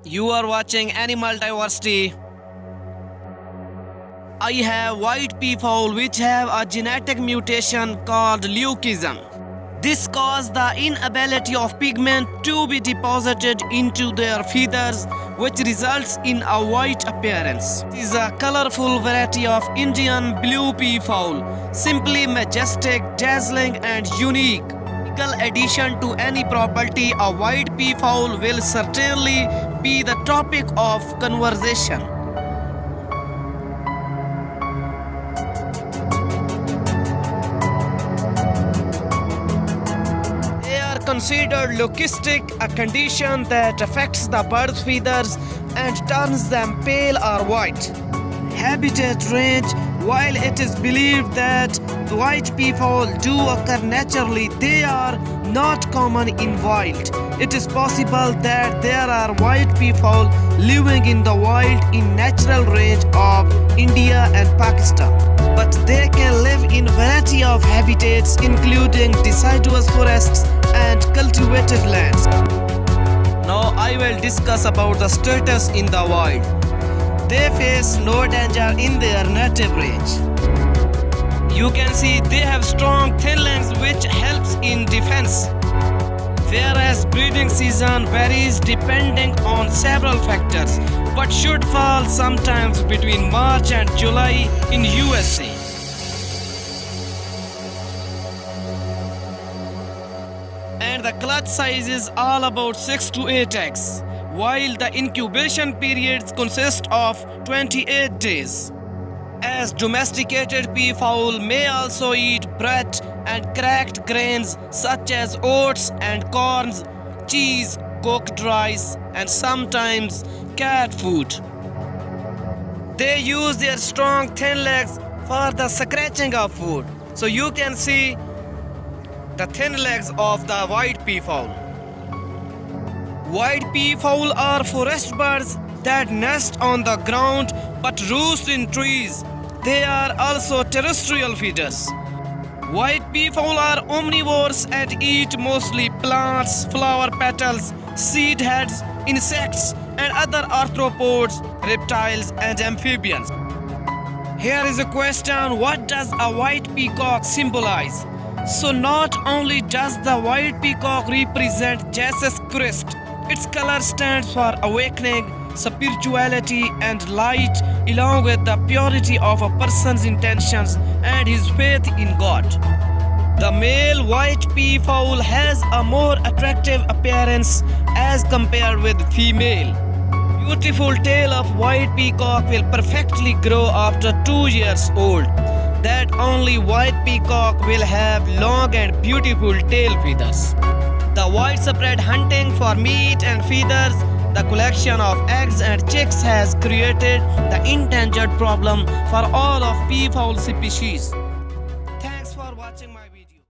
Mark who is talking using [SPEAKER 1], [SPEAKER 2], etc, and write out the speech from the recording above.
[SPEAKER 1] You are watching Animal Diversity. I have white peafowl which have a genetic mutation called leucism. This causes the inability of pigment to be deposited into their feathers, which results in a white appearance. It is a colorful variety of Indian blue peafowl, simply majestic, dazzling and unique. Addition to any property, a white peafowl will certainly be the topic of conversation. They are considered leucistic, a condition that affects the bird's feathers and turns them pale or white. Habitat range. While it is believed that white peafowl do occur naturally, they are not common in wild. It is possible that there are white peafowl living in the wild in natural range of India and Pakistan. But they can live in variety of habitats including deciduous forests and cultivated lands. Now I will discuss about the status in the wild. They face no danger in their native range. You can see they have strong thin legs which helps in defense. Whereas breeding season varies depending on several factors, but should fall sometimes between March and July in USA. And the clutch size is all about 6 to 8 eggs, while the incubation periods consist of 28 days. As domesticated peafowl may also eat bread and cracked grains such as oats and corns, cheese, cooked rice, and sometimes cat food. They use their strong thin legs for the scratching of food. So you can see the thin legs of the white peafowl. White peafowl are forest birds that nest on the ground but roost in trees. They are also terrestrial feeders. White peafowl are omnivores and eat mostly plants, flower petals, seed heads, insects, and other arthropods, reptiles, and amphibians. Here is a question: what does a white peacock symbolize? So not only does the white peacock represent Jesus Christ, its color stands for awakening, spirituality, and light, along with the purity of a person's intentions and his faith in God. The male white peafowl has a more attractive appearance as compared with female. Beautiful tail of white peacock will perfectly grow after 2 years old. That only white peacock will have long and beautiful tail feathers. The widespread hunting for meat and feathers, the collection of eggs and chicks has created the endangered problem for all of peafowl species.